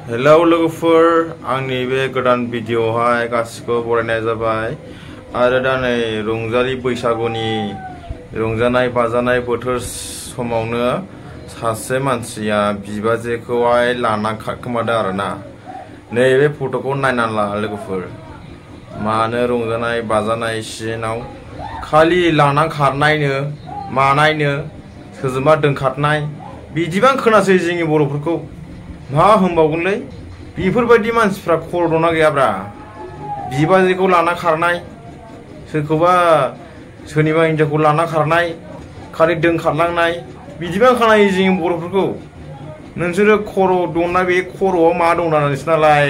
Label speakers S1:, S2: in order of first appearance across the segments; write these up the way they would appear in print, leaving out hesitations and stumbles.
S1: Hello लोगोफोर आंनि बे गोदान भिडिअआवहाय गासिखौबो बरायनाय जाबाय आरो दा नै रंजालि बैसागुनि रंजानाय बाजानाय बोथोर समावनो सासे मानसिया बिबाजैखौहाय लाना खारखोमादों आरोना। नैबे फट'खौ नायना ला लोगोफोर, मानो रंजानाय बाजानाय सिजोनाव खालि लाना खारनायनो मानायनो सोरजोंबा दोनखारनाय बिदिबा खोनासै जोंनि बर'फोरखौ मा होनबावगोनलै। बेफोरबायदि मानसिफ्रा खर' दंना गैयाब्रा, बिबाजैखौ लाना खारनाय, सोरखौबा सोरनिबा हिन्जावखौ लाना खारनाय, खालि दोनखारलांनाय बिदिबा खोनायो जोंनि बर'फोरखौ। नोंसोरो खर' दंना, बे खर'आव मा दंना नोंसोरनालाय?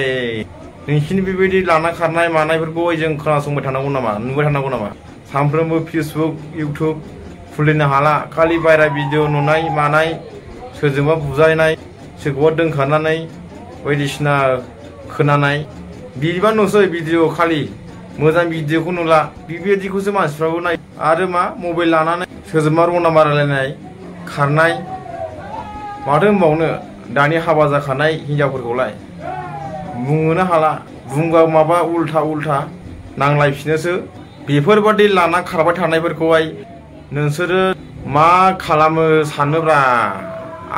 S1: नोंसिनि बेबायदि लाना खारनाय मानायफोरखौ जों खोनासंबाय थानांगौ नामा, नुबाय थानांगौ नामा? सानफ्रोमबो फेसबुक इउटुब खुलिनो हाला, खालि बायरा भिडिअ नुनाय मानाय, सोरजोंबा बुजायनाय, सोरखौबा दोनखारनानै बायदिसिना खोनानाय बिदिबा नुसै भिडिअ, खालि मोजां भिडिअखौ नुला। बेबायदिखौसो मानसिफ्राबो नाय आरो मा मबाइल लानानै सोरजोंबा रं नाम्बार रायलायनाय खारनाय। माथो होनबावनो दानि हाबा जाखानाय हिनजावफोरखौलाय बुंनोनो हाला, बुंबा माबा उल्था नांलायफिनोसो। बेफोरबादि लाना खारबाय थानायफोरखौहाय नोंसोरो मा खालामो सानोब्रा?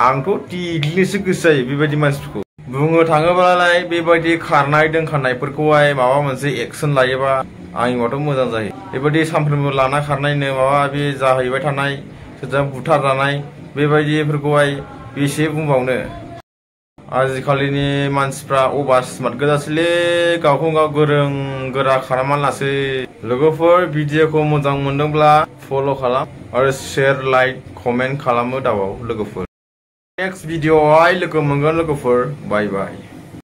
S1: आंथ' देग्लिनोसो गोसो जायो बेबायदि मानसिफोरखौ। बुंनो थाङोब्लालाय बेबायदि खारनाय दोनखारनायफोरखौहाय माबा मोनसे एक्सन लायोबा आंनिबाथ' मोजां जायो। बेबायदि सानफ्रोमबो लाना खारनायनो माबा बे जाहैबाय थानाय, सोरजों बुथारजानाय बेबायदिफोरखौहाय बेसे बुंबावनो। आजिखालिनि मानसिफ्रा अभार स्मार्ट गोजासैलै, गावखौ गाव गोरों गोरा खालामा लासै। लोगोफोर भिडिअखौ मोजां मोनदोंब्ला फल' खालाम आरो शेयार लाइक कमेन्ट खालामो दाबाव लोगोफोर। नेक्स्ट भिडिअआवहाय लोगो मोनगोन लोगोफोर, बाय बाय।